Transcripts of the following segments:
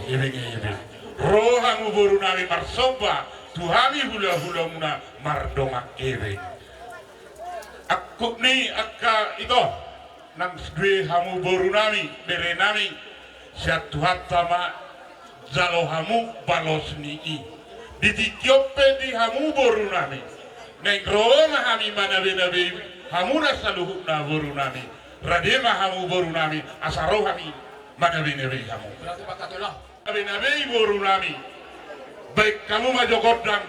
Ibing rohamu boru nami marsoba tuhami hula-hula muna mardongak ibing. Aku ni akka ito nang dwe hamu boru nami bere nami siat tuhat sama jalo hamu balos ni i ditikyope di hamu boru nami neng roma hami manabe hamu na saluhuk na boru nami radema hamu boru nami asaro hami manabe hamu Berarti pakatulah. nabe boru nami baik kamu majokodang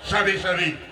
sabi-sabi.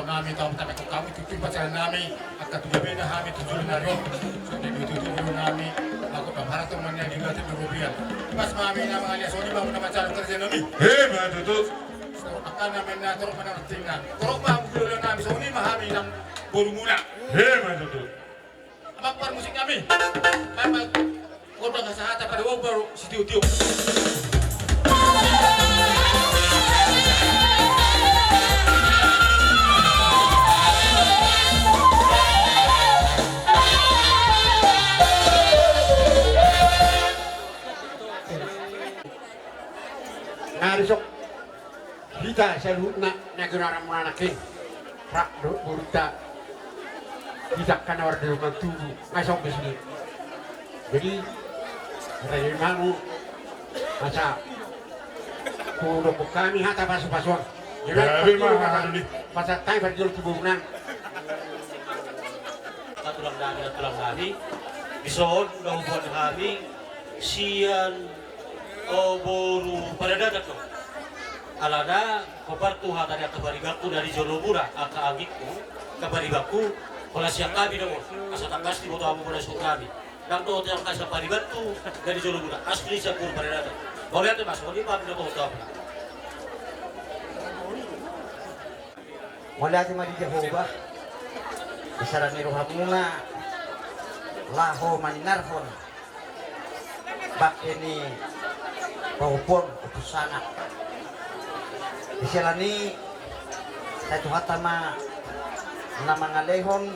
Nami tahu tapi kami tutup pacaran nami akan tujuh beda kami tujuh nari jadi tujuh nami aku berharap temannya di luar itu rupiah pas mami nama alias Sony bangun nama cara kerja nami Hebat itu. akan namanya terus menang tinggal terus mah dulu nami Sony mahami yang baru mula Hebat itu. apa par musik kami apa korban kesehatan pada baru sitiu-tiu Narisok kita selutna negara manake rak burta tidak kan orang dengan tubuh ngasok di sini jadi raya mau masa kudo kami hata pasu-pasuan Tapi mah pasat tay berjual tubuhnan. Katulang nami bison naubuan kami siyan oboru pada dadak ko alana kopartuha dari kabarigaku dari Jolobura aka agikku kabarigaku wala siya kami dong kasatakas di moto amo pada suku kami nang to yang kasih kabarigaku dari Jolobura asli siya pur pada dadak boleh tuh mas boleh pak dong to apa Wala ti madi Jehovah Isara ni rohamuna laho maninarhon bakini paupon utusana isilani sa tuhatama na mga lehon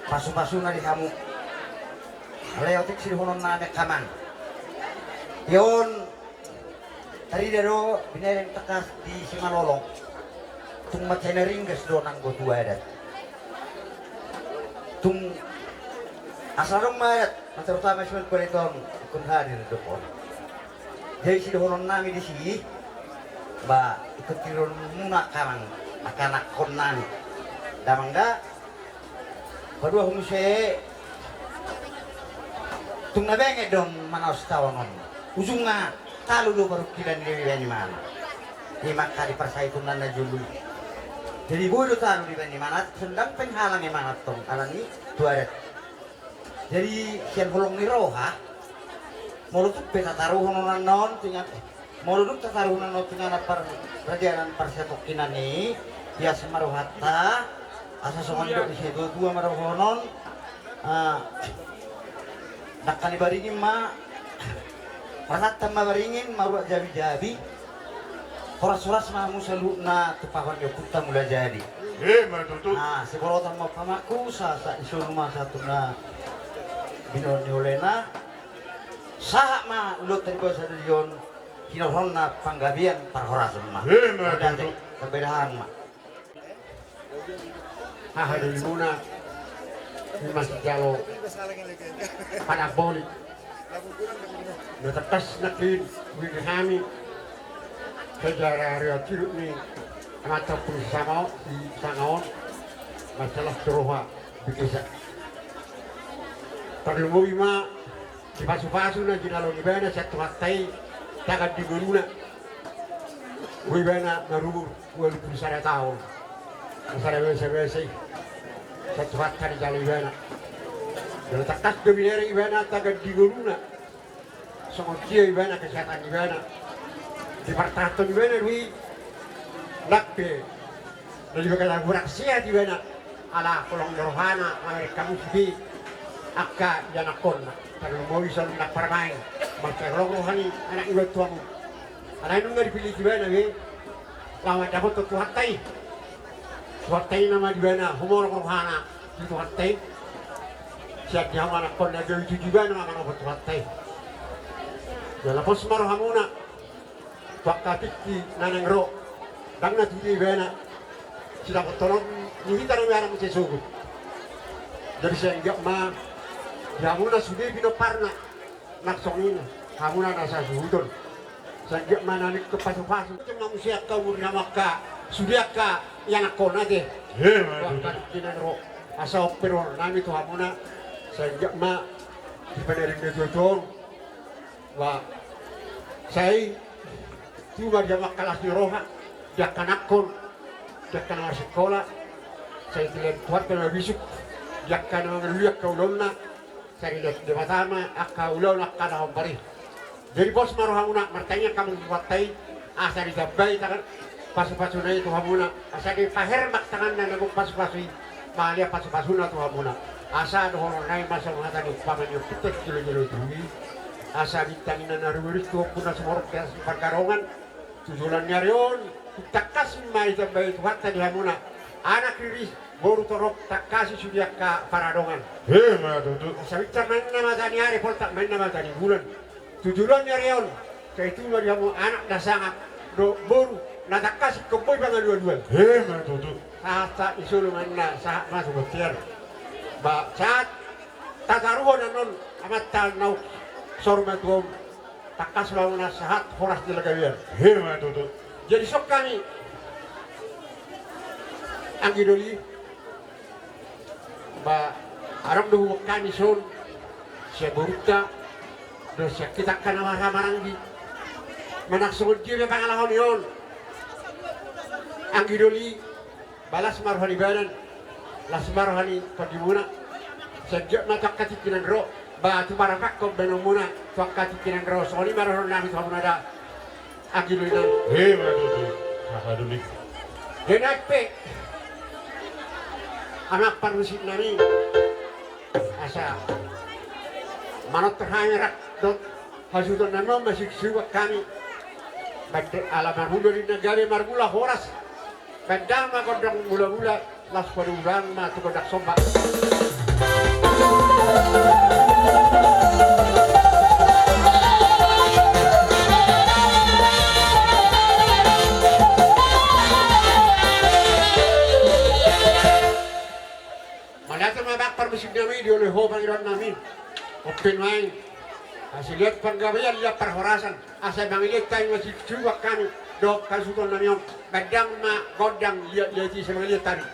pasu-pasu na di kamu leotik silhonon na kaman yon tadi dero binereng tekas di Simalolong tung macana ringgas do nang gotua adat tung asarong mayat terutama semua kualitom ikut hadir dokon jadi si dohonon nami di sini ba ikut tirun muna kamang akanak konan damangga kedua humse tung nabenge don manaus tawanon ujungnya kalau do baru kiran di mana di maka di persai tunan na julu jadi bodoh taruh di mana sedang penghalang yang mana tong alani dua jadi sian holong ni roha molutut peta taruhan non tinggal molutut taruhan non tinggal par perjalanan persetokinan ni dia semaruhata asa somandok di situ dua maruhonon nak kali baringin ma pasat tambah baringin maruak jabi-jabi horas-horas mah musalu na tupahon yo puta mula jadi. Matutu. Nah, seborotan mau pamaku sa isu rumah satu na binon olena. Saha mah ulut tadi bahasa dion hinohon na panggabian par horas mah. Matutu. Perbedaan mah. Hari muna di masjid jalo panak boli. Natakas nakin wili kami sejarah Rio Ciruk ni mata pun sama di sangaon masalah teroha bikisa. Terlalu bima di pasu-pasu na jinalo ni bana satu hatai takkan diguruna. Wi bana narubur wali pusara tahun. Masara wese satu hatai jalo bana. Kalau takas dominere ibana takkan diguruna. Songotia ibana kesehatan ibana. Di partato di bene lui lappe dan juga kala buraksia di bene ala kolong rohana Amerika musbi akka janakon kalau mau bisa nak permain macam rohani anak ibu tuamu anak itu nggak dipilih di bene we lawan dapat tuatai nama di bene humor rohana di tuatai siap yang anak kon ada itu juga nama nama tuatai dalam pos marohamuna wakatiki nanang ro dang na tudi bena sila ko tolong ni kita na mara mo sugu jadi saya enggak ma jamuna sudah bino parna naksongin hamuna nasa sudon saya enggak ma nanik ke pasu-pasu cuma manusia kau nama ka sudah ka yang akona deh wakatiki nanang ro asa opero nami to hamuna saya enggak ma di penering de jojong wa saya cuma dia makalas di roha dia kanakon dia kana sekolah saya tidak tuat kana bisuk dia kana lihat kaulonna saya lihat di matama akka ulona kana hombari jadi bos marohamuna martanya kamu buatai asa di gabai tangan pasu-pasu na itu hamuna asa di paher mak tangan na nagong pasu-pasu malia pasu-pasu na itu hamuna asa dohon nai masa mata di pamanyo putus jelo-jelo duwi asa bintangin na naruwiris tuh puna semorok ya pagkarongan tujulannya rion takas mai sampai Tuhan tadi hamuna anak riris baru torok takasi sudah ke paradongan Matutu. sabicar main nama tani hari pol tak main nama tani bulan tujulannya rion kayak itu mari hamu anak dasangat do baru natakas keboy bangan dua-dua Matutu. asa isu mana saat masuk betiar ba saat tataruho nanon amat tanau sormatuom takas lawan sahat horas di lagawian Matutu. jadi sok kami ang idoli ba arang duhuk kami son siya burukta do siya kita kana maranggi manaksugod kiri pangalahon yon ang idoli balas marhani badan las marhani pagimuna sejak mata katikinan ro ba tu parapak ko benumuna tu katikinan ro soli marhon nami thamuna ang idoli nan Madudu Hahaduli denakpe anak parusin nami asa manot terhangerak dot hasudan nama masih suwak kami badde alaman hudori negara margula horas kadang magodang mula-mula las padurang ma tu kodak sombak Malata mabak permusik kami di oleh ho pangiran namin open mind asal lihat penggawean lihat perhorasan asal bangilit tayo masih suwak kami dok kasuton namin badang ma godang lihat sa mga lihat tadi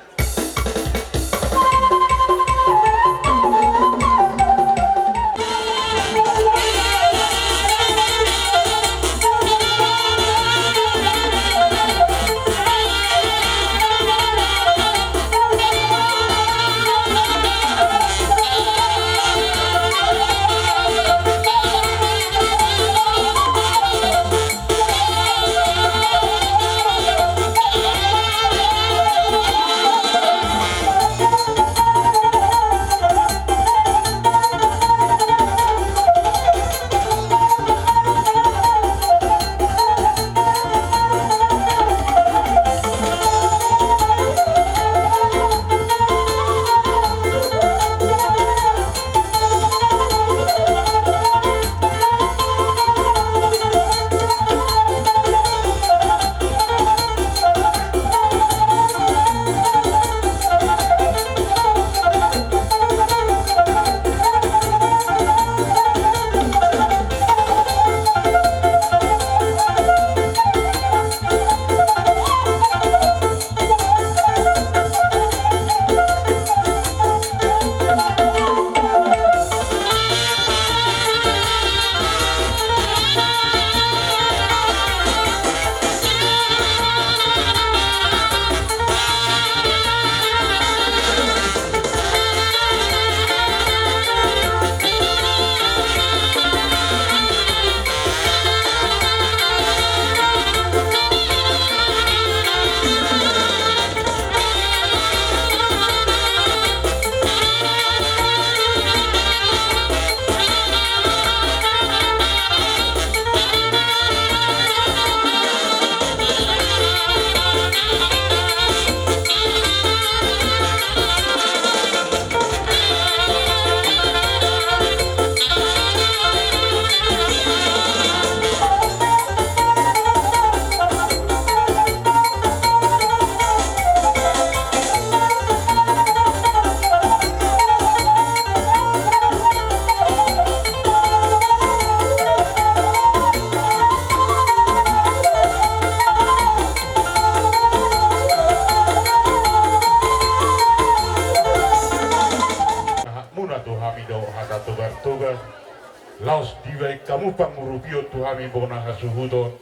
Laos diwai kamu pangurupio tuhami bona hasuhudon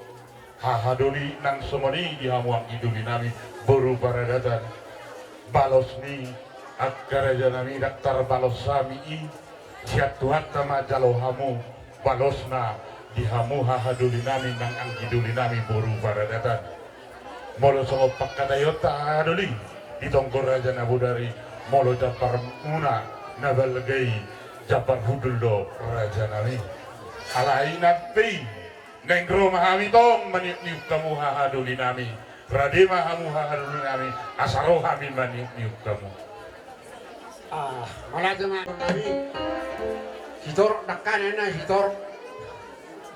hahadoli nang semoni dihamuang iduli nami boru paradatan balos ni akkaraja nami daktar balos sami i siat tuhan tama jalo hamu balosna dihamu hahadoli nami nang ang iduli nami boru paradatan molo songo pakkadayota hahadoli ditongkor raja nabudari molo japar muna nabalgai Japar huduldo raja nami alai nanti nengro mahami tong maniuk kamu hahaduli nami radema hamu hahaduli nami asaro hami maniuk kamu malata nga nami hitor dakkan na hitor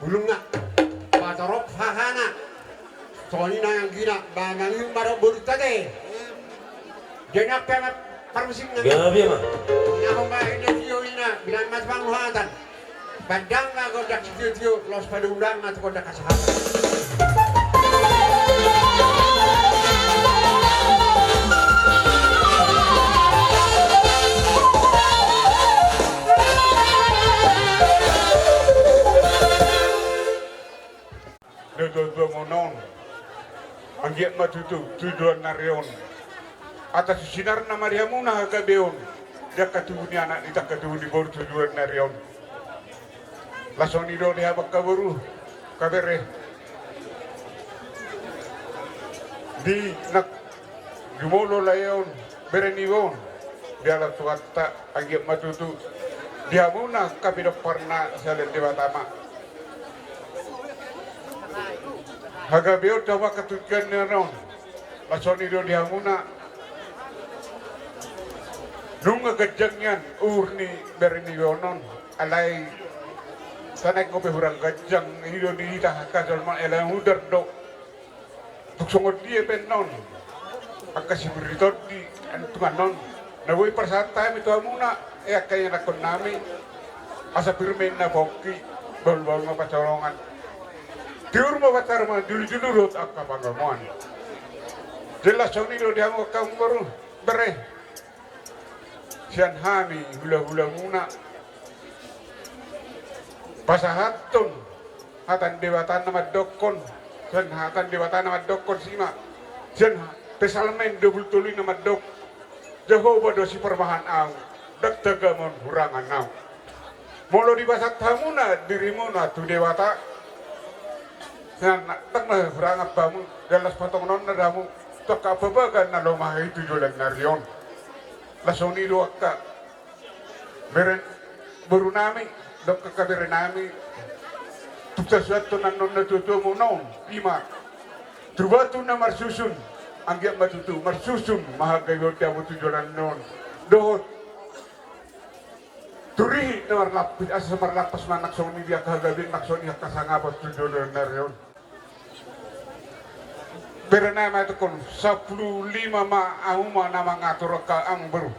bulunga patorok hahana toni na yang gina ba mangyung maro burutade jenak pemat permusik na Gabi mah. Ako ba interview ina bilang mas panguhatan. Bandang nga ko dak studio los padundang na ko dak kasahatan. bangunon. Anggiat matutu tujuan narion. Atas sinar na Mariamuna hagabeon. Dia katuhu ni anak ni tak katuhu di baru tujuan narion. Lasoni do dia bakaburu kabere. Di nak gumolo layon bereniwon. Dia la tuata anggiat matutu. Dia muna kapido parna salen debatama. Hagabeo dawa katukan neron. Lasoni do dia muna. Nunga gajangyan urni berini yonon alai sanai kope hurang gajang hido di hita kasal ma elai hudar do. Tuksongot dia penon. Akasi beritot di antungan non. Nawai persata itu amuna kaya nakon nami asa pirmain na boki bal-bal ma pacolongan. Tiur mo batar ma dulu-dulu akka panggamuan. Jelas soni do dia mo kambaru bere. Sian hami hula-hula muna. Pasahatun hatan dewatan nama dokon. Sian hatan dewatan nama dokon sima. Sian pesalmen double tuli nama dok. Jehovah dosi permahan au. Dak tegamon hurangan nau. Molo di basat hamuna dirimu na tu dewata. Sian tak na hurangan bamu. Dalas patong non nadamu. Tak apa-apa na lomah itu jualan narion. Lasoni do akka beren baru nami dok kabere nami tuksa suatu nanon na tutu mo non lima trubatu na marsusun anggiat matutu marsusun mahagayo dia mo tujuan non dohot turi na marlapis asa marlapas manak soni dia kahagabin naksoni kasangapot tujuan narion berenama itu kon 15 ma auma nama ngatur ka amber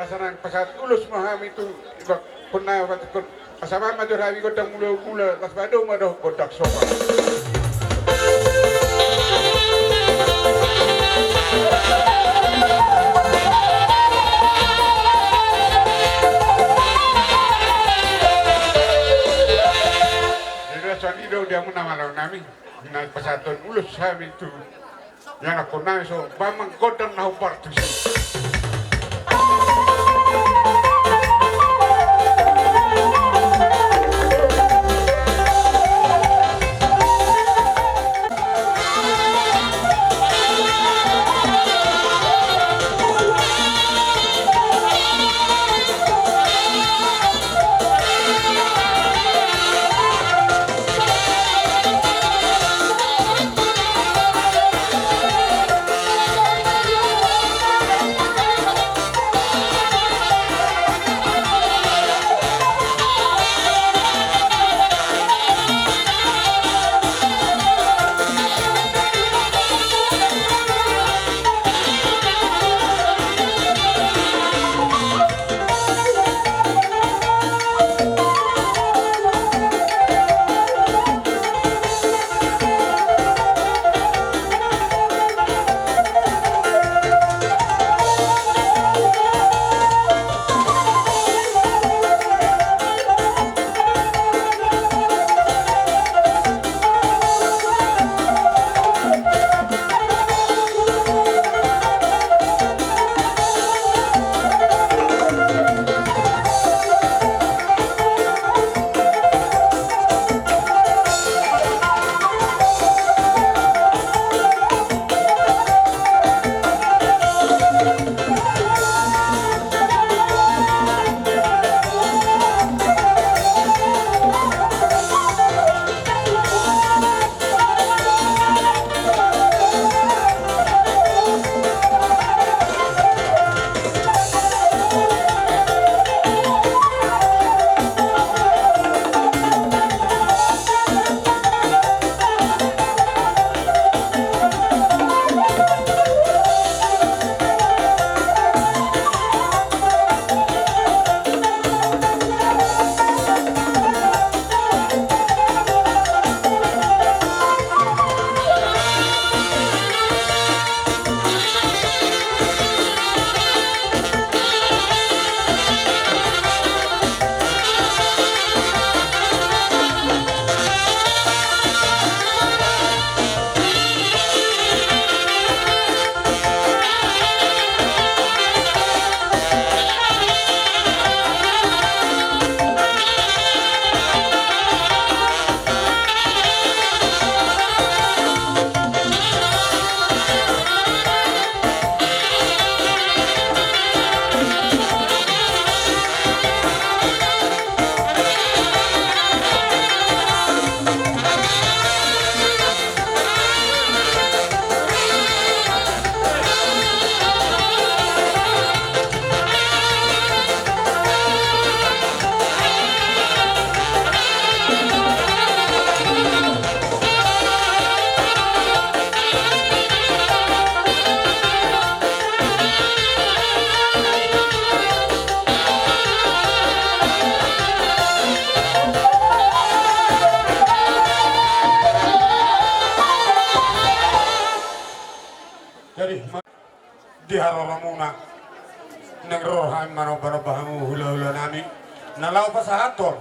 asaran pasat ulus maham itu ibak pernah waktu kon asaman madur hawi godang mula las bado madoh godak sofa jadi saat itu dia menamalau nami naik pesantren ulus kami itu yang aku naik so bamang godang nahu partus diharoramuna nagrorhan manobarabahang hula-hula nami nalaw pa sa hator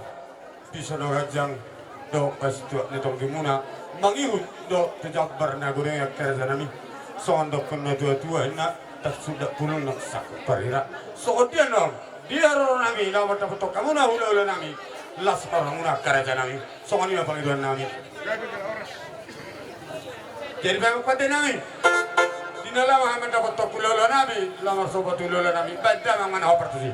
bisa do gajang do pastu nitong dimuna mangihud do tejabbar na gureng kerja nami so andok kunna tua na tak sudah pulun nak sak parira so dia no dia ro nami law mata foto kamu na hula-hula nami las paramuna kerja nami so ani na pangiduan nami jadi bang pate nami dinala Muhammad dapat tokulola nami lamar sobat ulola nami badda mang mana operasi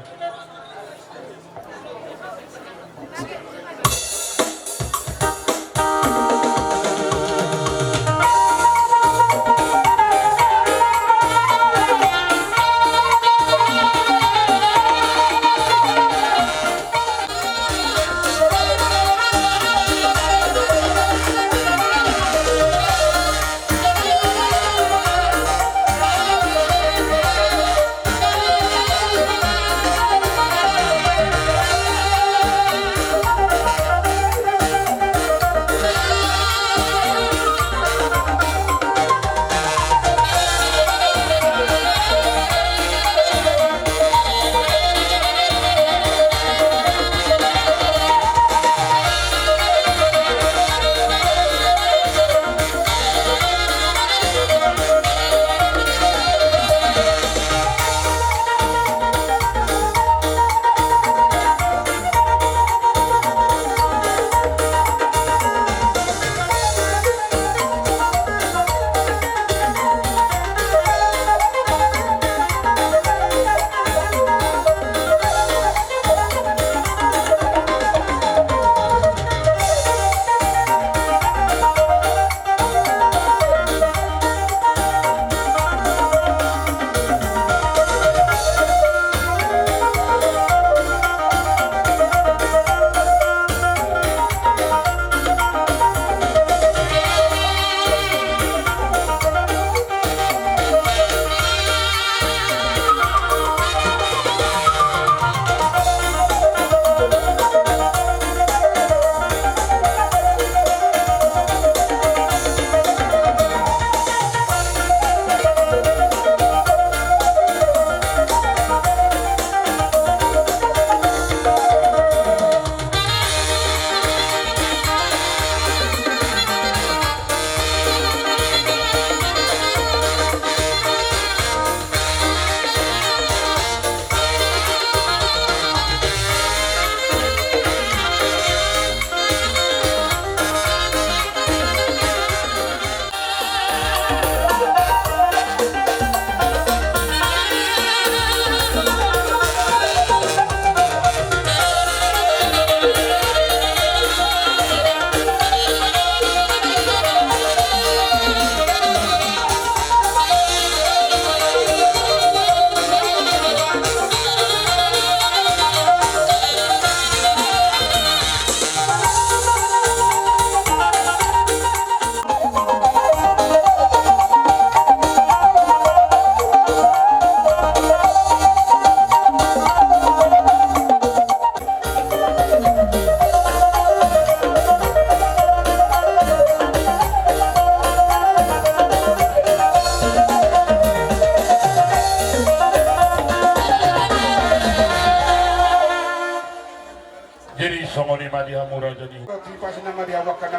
Songoni madihamura jadi. Pas nama diawak kana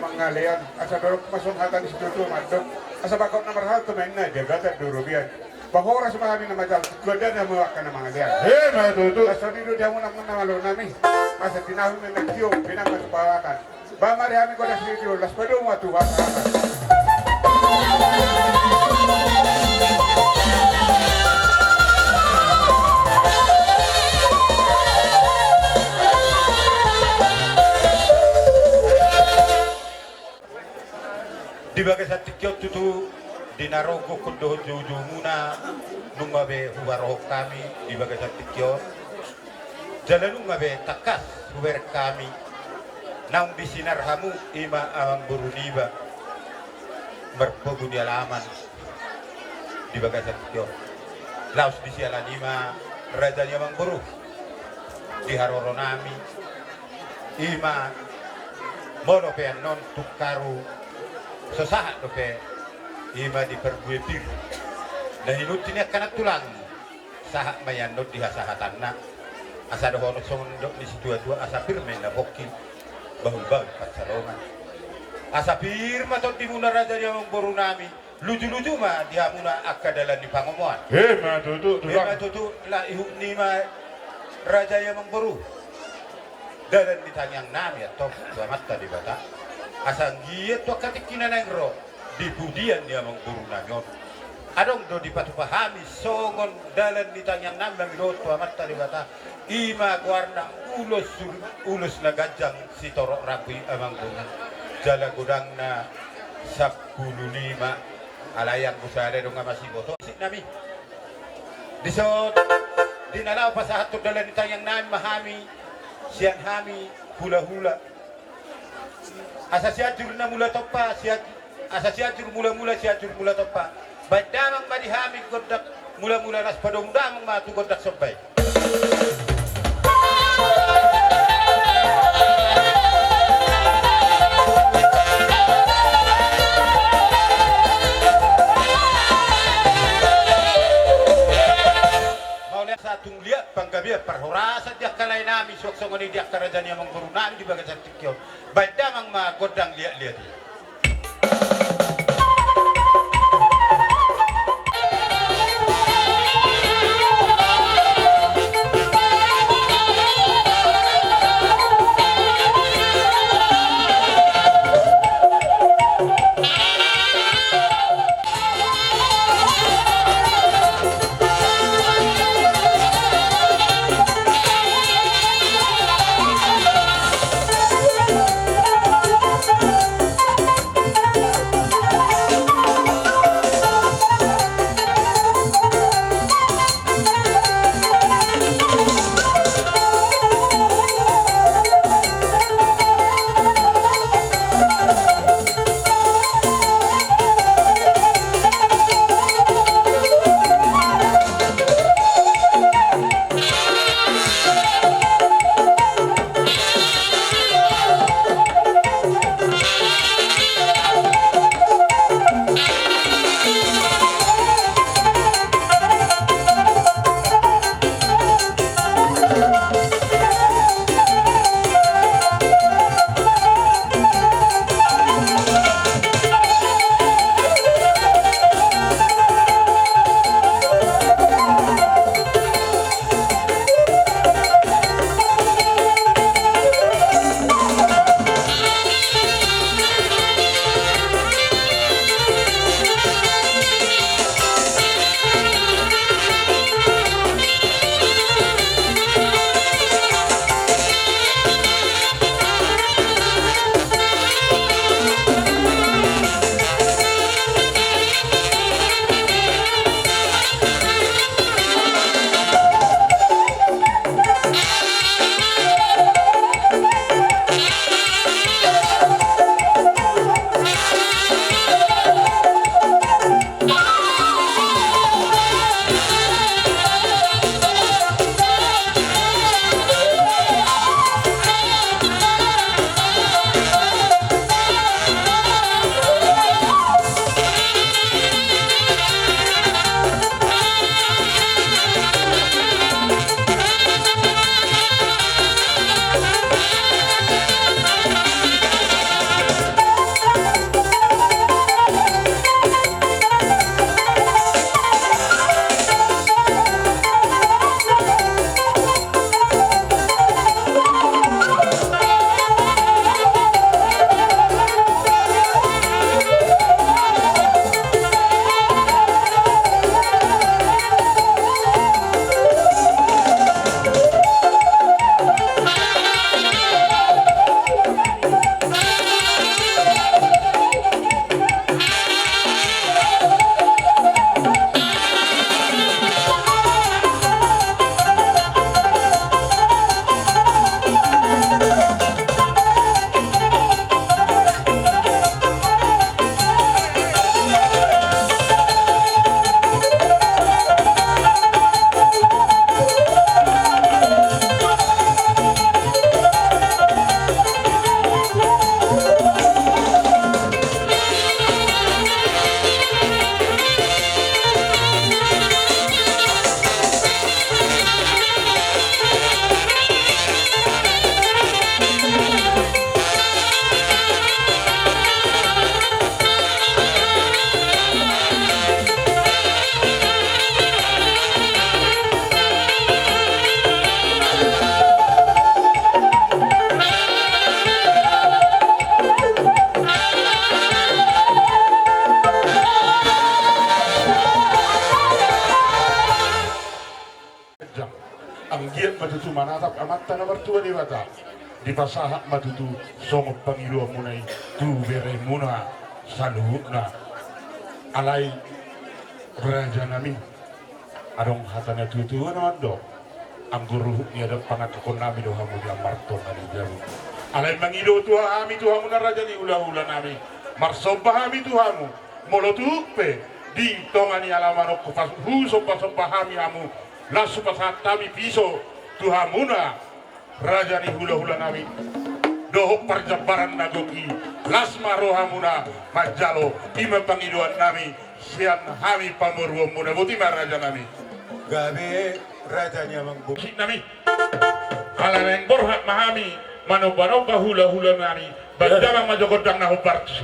mangalean asa dorok masun hatan situ madok asa bakot nomor 1 mainna jagatan durubian bahora semahami nama jal godan na mawak kana mangalean matutu asa dido dia muna malo nami asa tinahu na nagtiyo pinakasabawakan ba marihami ko na situ las pado mo tuwa sa di bagai satu kiot itu dinarogo kondo jojo muna nungabe hubaroh kami di bagai satu kiot jalan nungabe takas huber kami nang bisinar hamu ima amang buruniba berpogu di alaman di bagai satu kiot laus di sialan ima rajanya mang buru di haroronami ima monopean non tukaru sesaat dope ima di perbuetir Nahinut ini akan tulang sahak mayanot di hasahatan na asa dohono sondok di situa-tua asa pirme na bokil bahul-bahul patsalongan asa pirma tot di muna raja yang boru nami luju-luju ma dia muna akadalan di pangomoan Matutu, Bema tutu la ihuk ni ma raja yang boru dalan di tangyang nami atau selamat di bata asa giat to katikina nangro di budian dia mengboru nanyon adong do dipatupahami songon dalan di tangyang nambang do tua mata di bata ima warna ulus na gajang si torok rapi amang gunang jala gudang na 15 alayang busada dong masih boto sik nami disot dinalaw pa sa hatod dalan di tangyang nami mahami siyan hami hula-hula asa siajur na mula topa asa siajur mula-mula siajur mula topa badamang madihami godak mula-mula nas padong damang matu godak sabay maulah satung liat panggabia parhorasa dia kalay nami sok songoni dia karajan yang menggurunan di bagian tikyo badamang ma godang liat-liat Anggiat matutu manatap amat tanah mertua dewata. Di pasahak matutu songop pangilu munai tu bere muna saluhna alai raja nami adong hatana tutu naman do angguru ni ada pangat kon nami do hamu dia marto nami jaru alai mangido tuha ami tuha muna raja ni ulah-ulah nami marsobah ami tuhamu molotupe di tongani alamano kupas hu sopa hami amu lasu pasat kami piso tuhamuna raja ni hula-hula nami doho perjabaran nagoki lasma rohamuna majalo ima pangiduan nami sian hami pamuruam muna butima raja nami Gabe rajanya si nami kalaneng borhak mahami manoba-noba hula-hula nami bandamang majogodang nahubartsi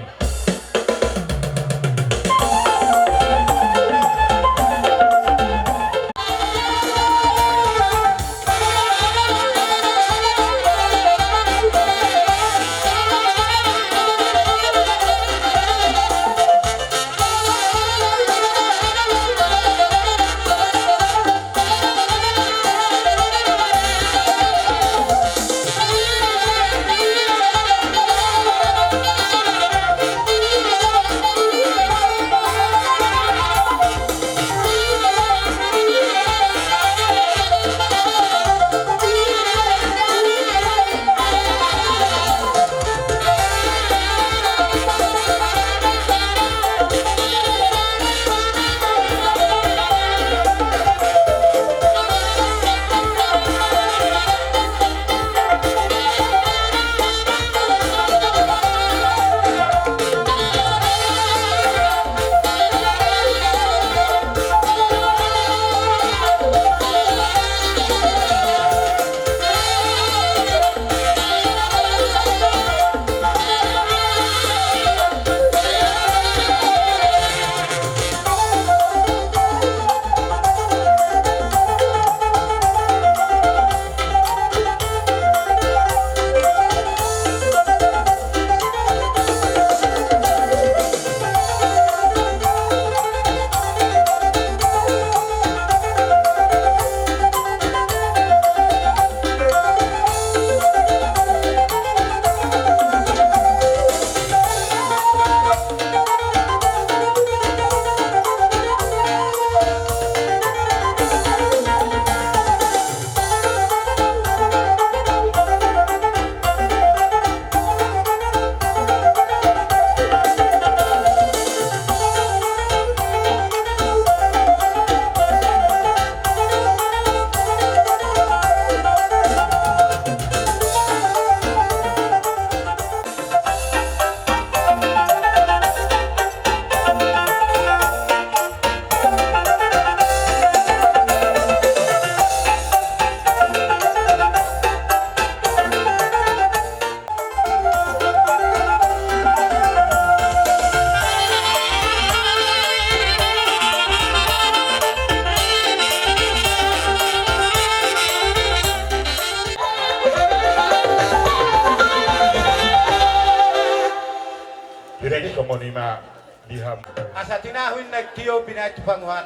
monima diham asa tinahuin nagtiyo binatu panguhana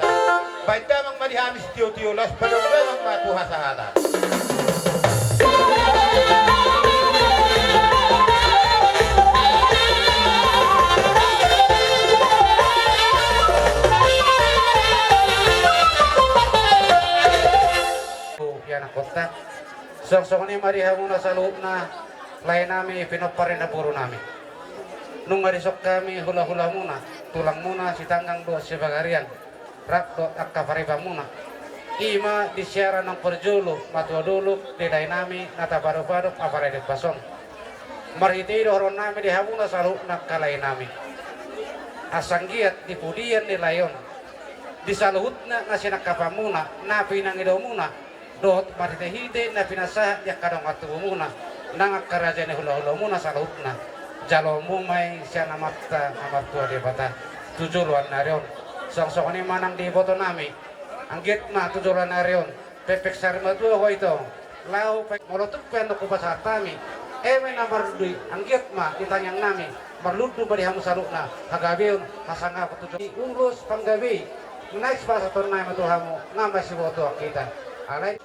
baita mang malihamis tiyo-tiyo las padong-padong matuha sa hata yan ang kota sok-sok ni marihamuna sa loob na lain namin pinoparin na puro namin. Nung marisok kami hula-hula muna, tulang muna si tanggang doa si bagarian, rakto at kapariba muna. Ima di siaran ng perjulo, matua dulu di lain namin natabarok-barok aparay di pasong. Marhitido horon namin di hamuna sa loob na kalay namin. Asanggiat di pudian di layon. Di saluhut na sinakapa muna, napi nang idaw muna. Dot marhitihide na pinasahat yak kadong atubo muna. Nangakaraja ni hula-hula muna sa laut na jalo mumay siya namata amatua di bata tujuluan na riyon sok-sok ni manang di boto nami ang gitna tujuluan na riyon pepek sarmatua ko ito lau pek molotuk pendo ko sa tami eme na marudui ang gitma itanyang nami marludu ba di hamu saluk na hagabiyon hasanga ko tujul urus panggabi next pa sa tunay matuhamu ngamba si boto kita alay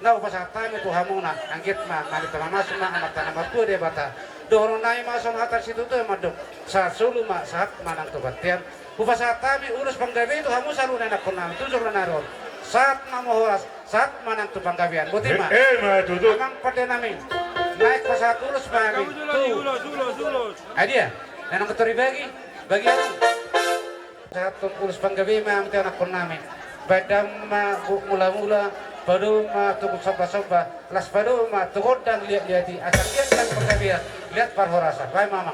na upasatami tu hamuna anggit ma mali tamamas ma anak tanah tu dia bata doron nai ma son hatar situ tu maduk saat sulu ma saat manang tu batian upasatami urus panggawe itu hamu salu nenak konam tu jor naron saat namo horas saat manang tu panggawian buti ma ma tutu. amang pada nami naik pasat urus mami tu adia nenang ketori bagi aku satu urus panggawe ma amti anak konami badam ma mula-mula baru ma tukul soba-soba las baru ma tukul dan lihat-lihati asal lihat dan penggabian lihat parhorasa baik mama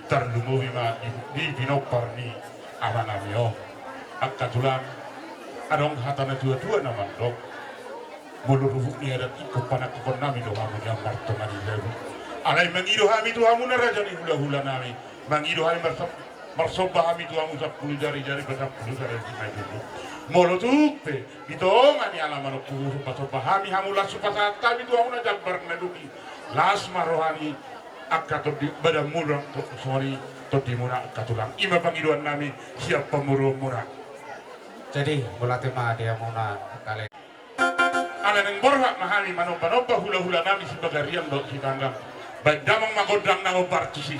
tarlumuwi ma di binoparni amanamio akatulang adong hatana dua-dua nama dok mulurufuk ni adat ikut panak kupon nami do hamu yang marto mani lebu alai mengido hami tu hamu narajani hula-hula nami mengido hami marsoba hami tu hamu 10 jari-jari besar 10 jari simai dulu molo tukte ditong ani alaman puru pasoba hami hamu lasu pasata itu hamu na jabbar naduki las marohani akato di badan murah sorry to di murah akatulang ima pangiduan nami siap pemurah murah jadi bulatih mah dia muna kali ala neng borhak mahami manoba-noba hula-hula nami sebagai riang dok si tangga baik damang magodang na obartisi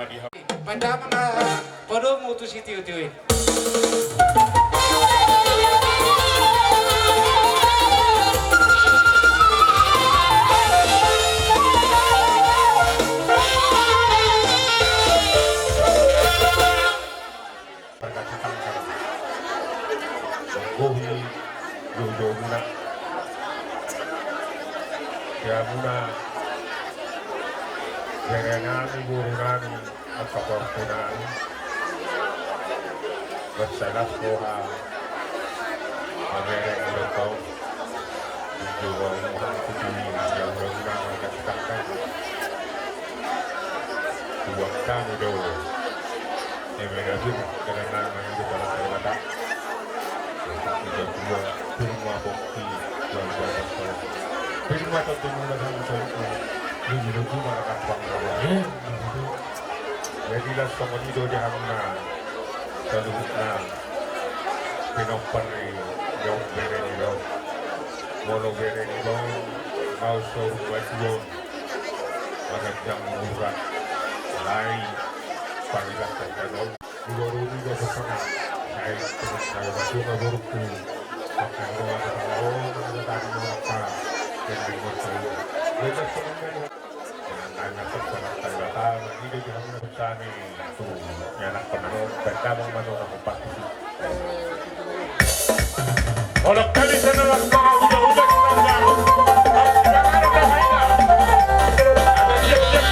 madiha. Pada mga podo mo to si tiyo-tiyo. Perkataan kan. Gohi Jojo muna. Ya muna. Jangan guru nani apa korponan. Bersalah koha. Agar mereka juga orang kini yang berenang katakan. Buat kami doa. Mereka juga karena itu dalam perbuatan. Tidak juga semua bukti yang berada. Semua tentunya dalam satu ini juga mereka bangga. Jadilah semua itu janganna terluka. Pinopari jauh berani jauh. Walau berani jauh, kau suruh baju. Agak yang murah, lain. Parilah terkenal. Baru juga bersama. Saya terus saya basuh burukku. Pakai doa tadi apa yang dibuat saya. Mereka semuanya dengan tanya terserah saya datang. Ini dia hanya bersani. Tuh, anak penangon berkabung manong aku pasti. Kalau kali sana lang udah kita bangun. Jangan ada mainan. Ada siap-siap.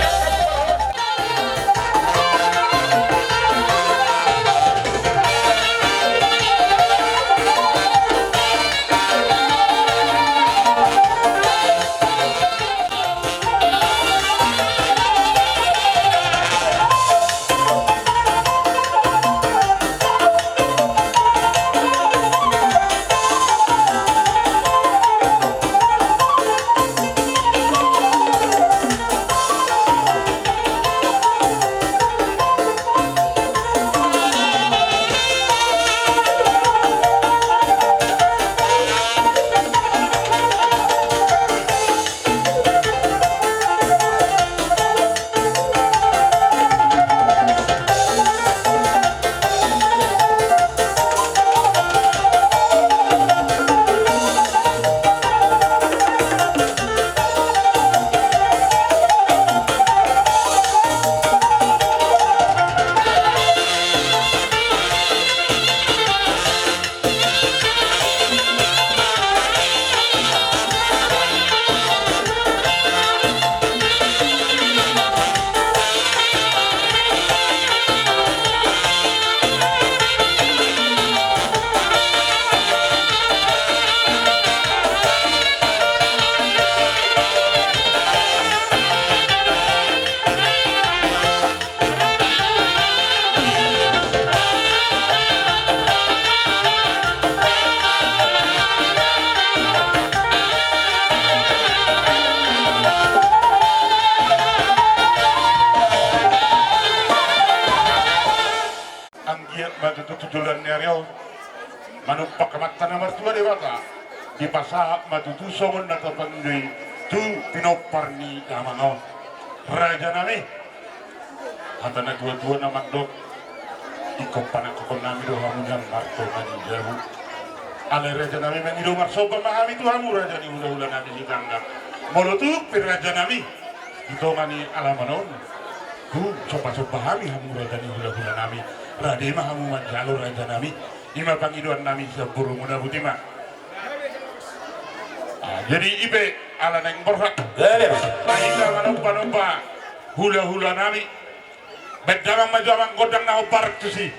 Matututulan niyo manumpak kamatan nomor 2 di bata di pasahak matutusong na tapandoy tu pinoparni kamangaw raja nami hata na tua-tua na magdok ikaw panakakon nami do hamu yang marto manijabu alay raja nami mengido marsoba mahami tu hamu raja ni hula-hula nami si tangga molotuk pin raja nami ito mani alamanon tu sopa-sopa hami hamu raja ni hula-hula nami Rade mah hamu manjalo raja nami ima pangiduan nami seburu muda butima. Jadi ibe ala neng berhak. Kita manompa hula-hula nami. Bedamang majamang godang na opark tu si.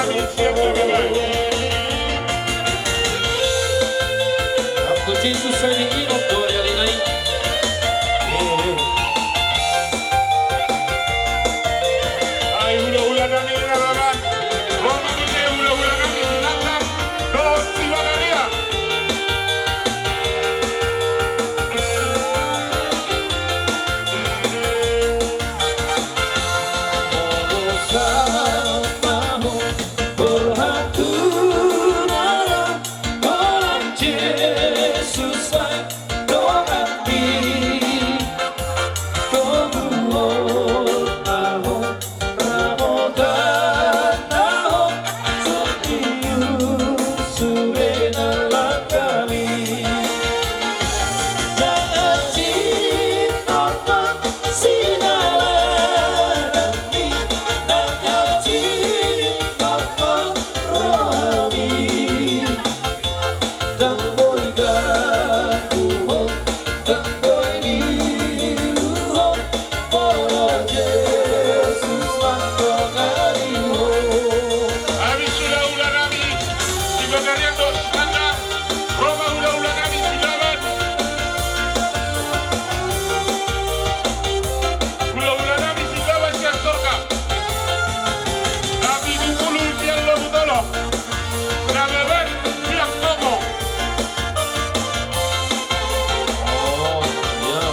kami siap bye-bye. Aku Jesus saya dikirim doa dari naik. Ay hula-hula kami nararan. Roma ini hula-hula kami silakan. Dos Sibagaria. Habis hula-hula kami Sibagaria dos standar. Roma hula-hula kami silakan. Hula-hula kami silakan Sorka. Tapi dulu yang lo tolong. Nagaban siap ngomong. Oh, ya.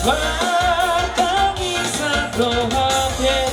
Kamu kayak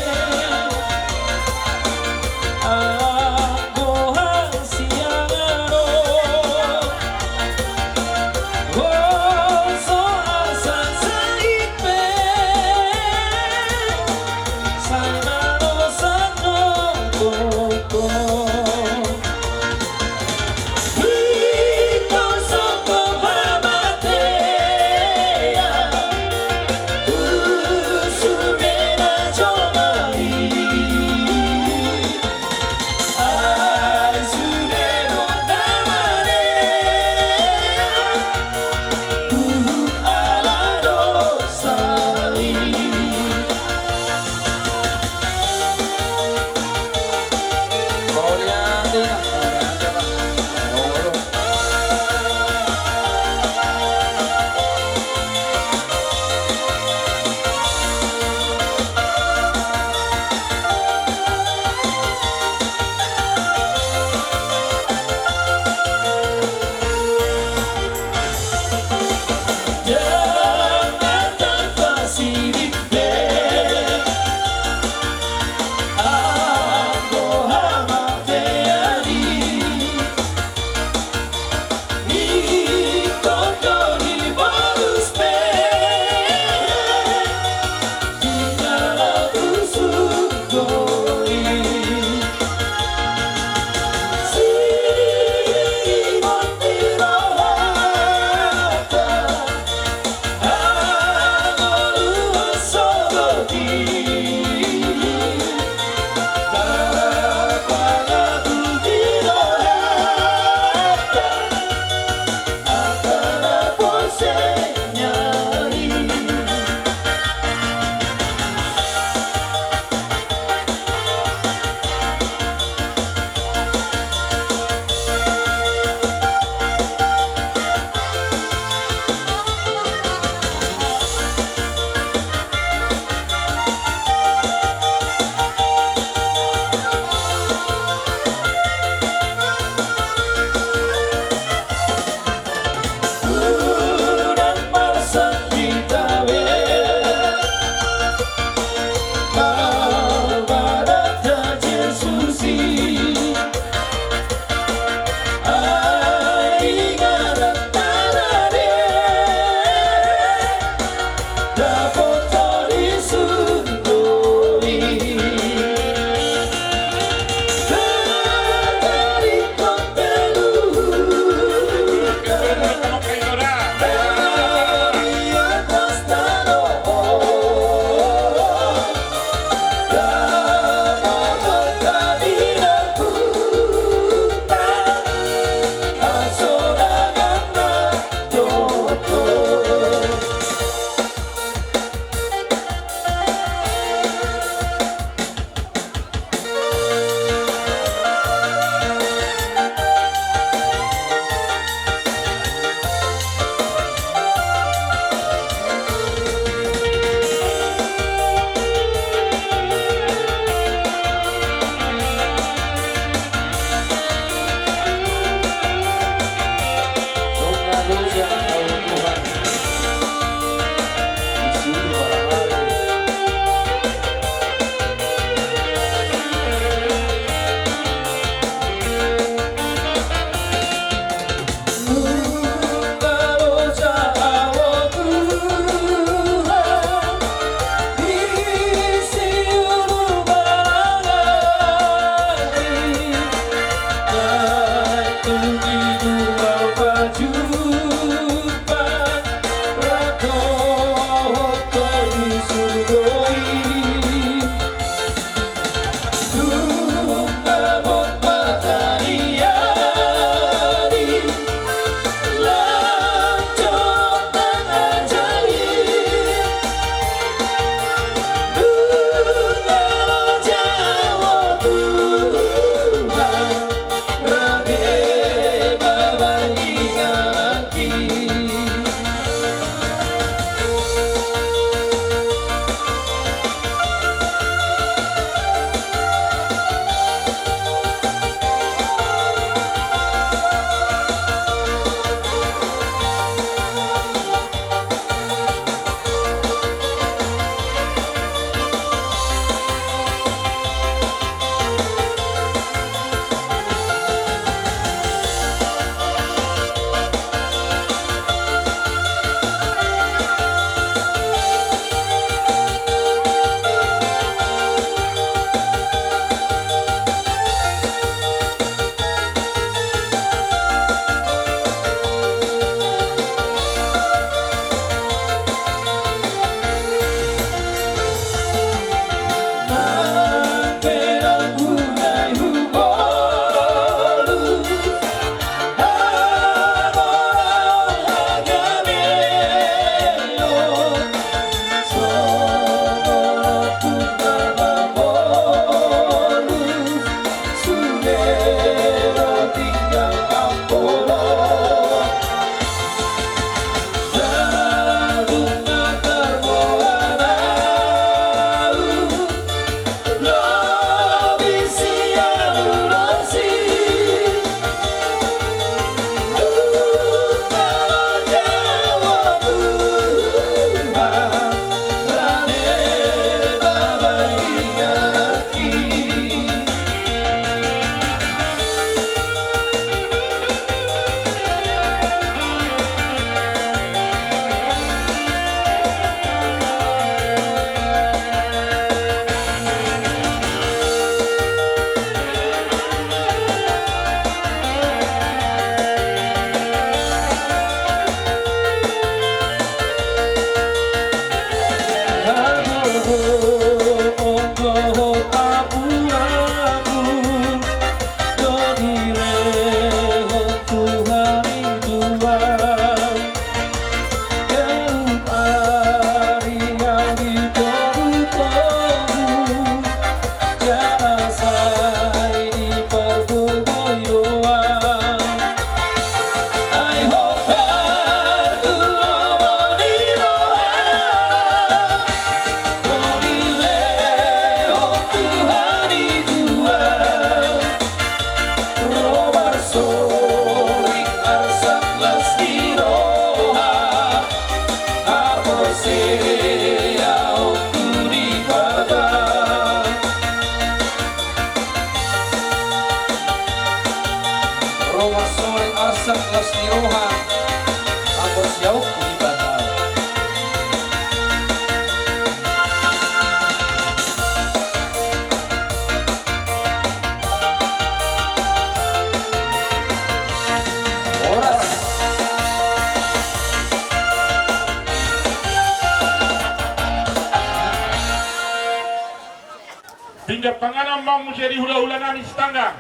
Tinggal panganan mau menjadi hula-hula nami setangga.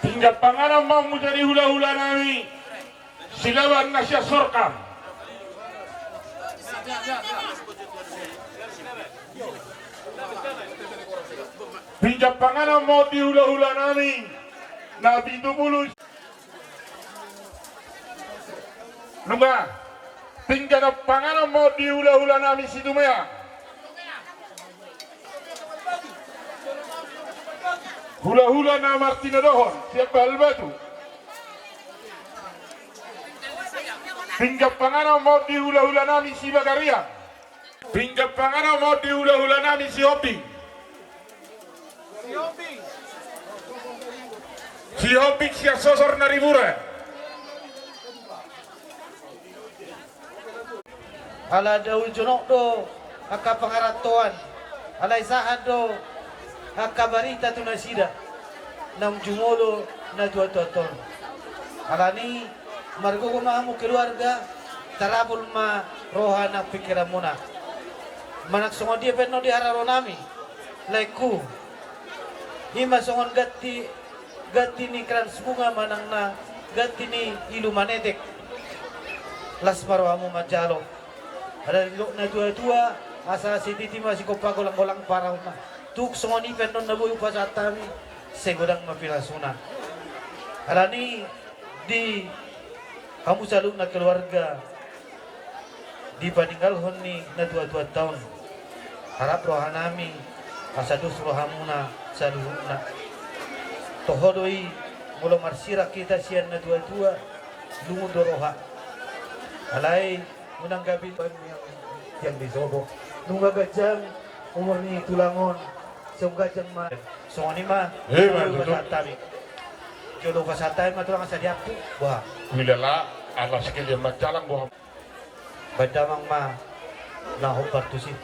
Tinggal panganan mau menjadi hula-hula nami silawan nasya sorkam. Tinggal panganan mau di hula-hula nami Nabi Tumulus. Nungga, tinggal panganan mau di hula-hula nami Situmea. Hula-hula na Martina Dohon, siapa Albatu. Tinggal panganan mau di hula-hula nami si Bagaria. Tinggal panganan mau di hula-hula nami si Hopi. Si Hopi siya sosor na ribura. Ala daul jonok do aka pangaratuan ala isahan do aka barita tunasida nam jumolo na tuatoton ala ni margo ko maamu keluarga tarabul ma rohana pikiran muna manak songon dia penno di hararo nami laiku hima songon gatti ni kran bunga manang na gatti ni ilu manetek las marwamu majalo ada lok na tua asa si titi masih kopa golang-golang parau na tuk songoni penon na buyu pasatami segodang mapilasuna ada ni di kamu selalu na keluarga di paninggal honi na 2 tahun harap rohanami asa dus rohamuna saluhuna tohodoi mulo marsira kita sian na 2 lungu doroha alai unang gabi yang disobo nungga gajang umur ni tulangon sung gajang ma songoni ma pasatami jodoh pasatami ma tulang asa diapu wah Wilala ala sekali macalang buah. badamang ma na hopartusi